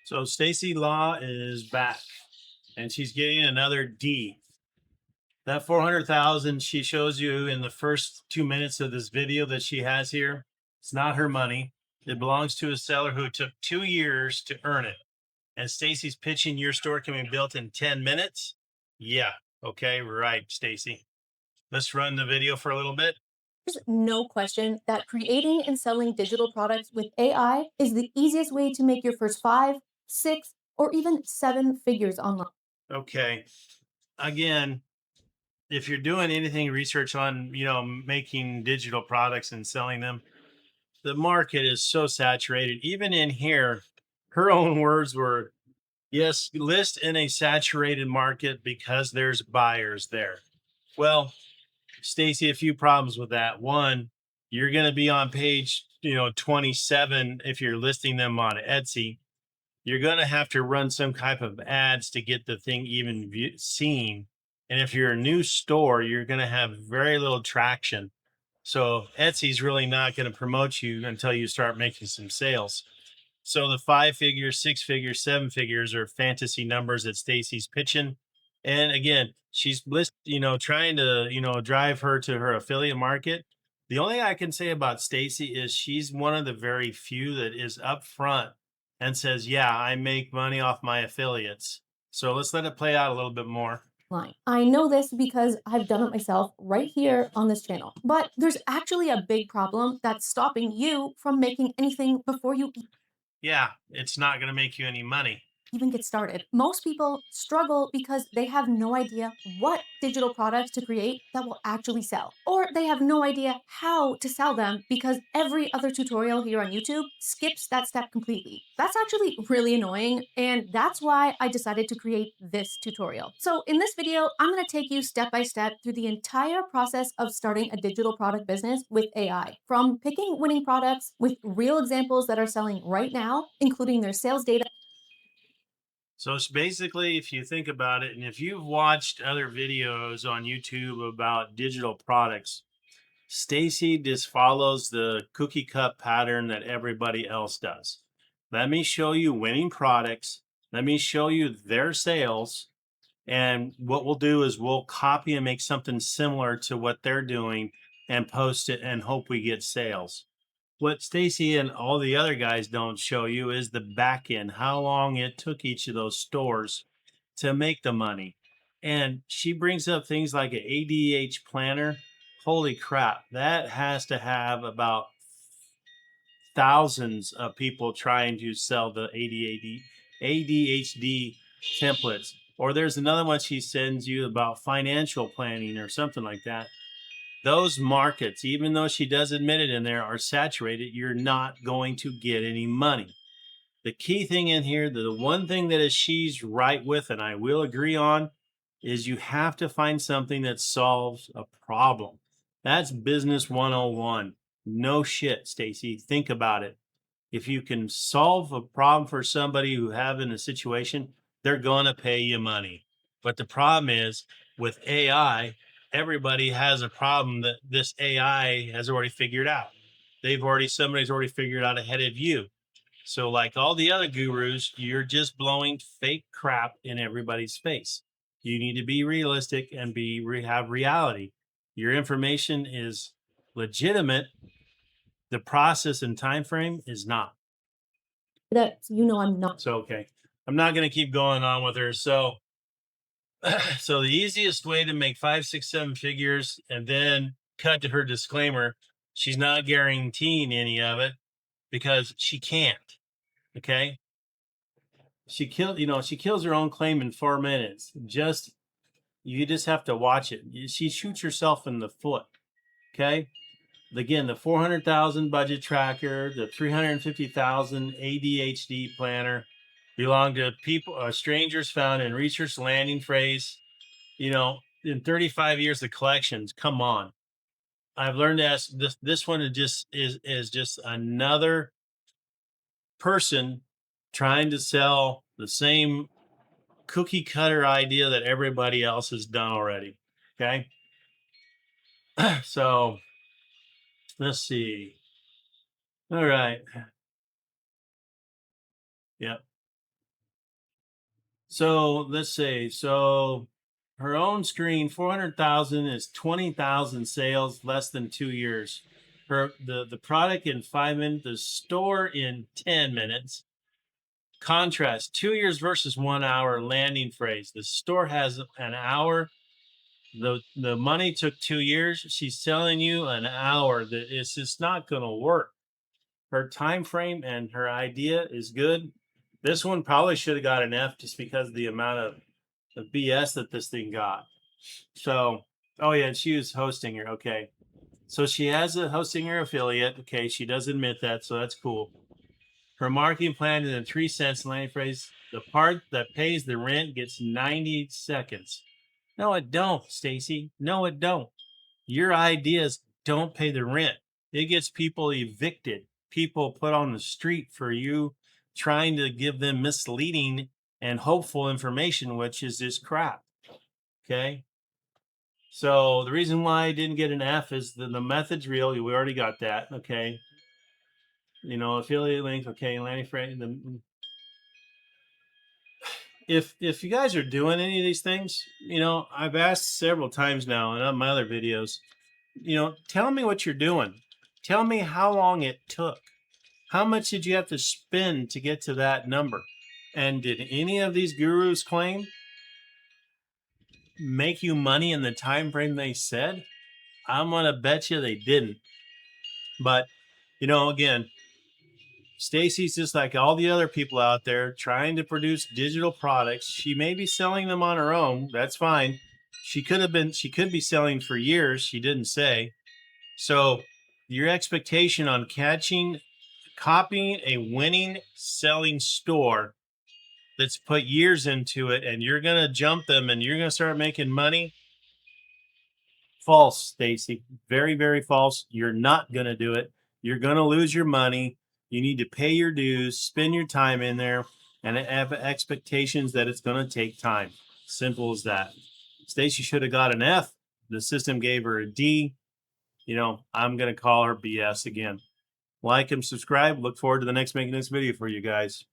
So Stacy Law is back and she's getting another D. That 400,000 she shows you in the first 2 minutes of this video that she has here, it's not her money. It belongs to a seller who took 2 years to earn it. And Stacy's pitching your store can be built in 10 minutes. Yeah. Okay. Right, Stacy. Let's run the video for a little bit. There's no question that creating and selling digital products with AI is the easiest way to make your first five, six, or even seven figures online. Okay. Again, if you're doing anything research on, making digital products and selling them, the market is so saturated. Even in here, her own words were, yes, list in a saturated market because there's buyers there. Well, Stacy, a few problems with that. One, you're going to be on page, 27 if you're listing them on Etsy. You're going to have to run some type of ads to get the thing even seen. And if you're a new store, you're going to have very little traction. So Etsy's really not going to promote you until you start making some sales. So the 5 figures, 6 figures, 7 figures are fantasy numbers that Stacy's pitching. And again, she's trying to, drive her to her affiliate market. The only thing I can say about Stacy is she's one of the very few that is upfront and says, yeah, I make money off my affiliates. So let's let it play out a little bit more. I know this because I've done it myself right here on this channel. But there's actually a big problem that's stopping you from making anything before you Yeah, it's not going to make you any money. even get started. Most people struggle because they have no idea what digital products to create that will actually sell, or they have no idea how to sell them because every other tutorial here on YouTube skips that step completely. That's actually really annoying, and that's why I decided to create this tutorial. So in this video, I'm going to take you step by step through the entire process of starting a digital product business with AI, from picking winning products with real examples that are selling right now, including their sales data. So it's basically, if you think about it, and if you've watched other videos on YouTube about digital products, Stacy just follows the cookie cut pattern that everybody else does. Let me show you winning products. Let me show you their sales. And what we'll do is we'll copy and make something similar to what they're doing and post it and hope we get sales. What Stacy and all the other guys don't show you is the back end, how long it took each of those stores to make the money. And she brings up things like an ADH planner. Holy crap, that has to have about thousands of people trying to sell the ADHD templates. Or there's another one she sends you about financial planning or something like that. Those markets, even though she does admit it in there, are saturated. You're not going to get any money. The key thing in here, the one thing that is she's right with, and I will agree on, is you have to find something that solves a problem. That's business 101. No shit, Stacy. Think about it. If you can solve a problem for somebody who have in a situation, they're going to pay you money. But the problem is with AI, everybody has a problem that this AI has already figured out. Somebody's already figured out ahead of you. So, like all the other gurus, you're just blowing fake crap in everybody's face. You need to be realistic and have reality. Your information is legitimate. The process and time frame is not. That I'm not. So okay, I'm not going to keep going on with her. So, so the easiest way to make 5, 6, 7 figures, and then cut to her disclaimer, she's not guaranteeing any of it because she can't. Okay, she kills her own claim in 4 minutes. You just have to watch it. She shoots herself in the foot. Okay. Again, the 400,000 budget tracker, the 350,000 ADHD planner belong to people, strangers found in research landing phrase. In 35 years of collections, come on. I've learned to ask this one is just another person trying to sell the same cookie cutter idea that everybody else has done already. Okay. So let's see. All right. Yep. So let's say, so her own screen, 400,000 is 20,000 sales, less than 2 years. The product in 5 minutes, the store in 10 minutes. Contrast 2 years versus 1 hour. Landing phrase. The store has an hour. The money took 2 years. She's selling you an hour. That it's just not going to work. Her time frame and her idea is good. This one probably should have got an F just because of the amount of the BS that this thing got. So, oh yeah, and she was hosting her. Okay. So she has a hosting her affiliate. Okay. She does admit that. So that's cool. Her marketing plan is in 3 cents landing phrase. The part that pays the rent gets 90 seconds. No, it don't, Stacy. No, it don't. Your ideas don't pay the rent. It gets people evicted, people put on the street for you trying to give them misleading and hopeful information, which is just crap. Okay. So the reason why I didn't get an F is the method's real. We already got that. Okay. Affiliate link. Okay. Landing frame. If you guys are doing any of these things, I've asked several times now and on my other videos, tell me what you're doing. Tell me how long it took. How much did you have to spend to get to that number? And did any of these gurus claim make you money in the time frame they said? I'm gonna bet you they didn't. But again, Stacy's just like all the other people out there trying to produce digital products. She may be selling them on her own. That's fine. She could be selling for years. She didn't say. So your expectation on copying a winning selling store that's put years into it and you're going to jump them and you're going to start making money. False, Stacy. Very, very false. You're not going to do it. You're going to lose your money. You need to pay your dues, spend your time in there, and have expectations that it's going to take time. Simple as that. Stacy should have got an F. The system gave her a D. I'm going to call her BS again. Like and subscribe. Look forward to the next making this video for you guys.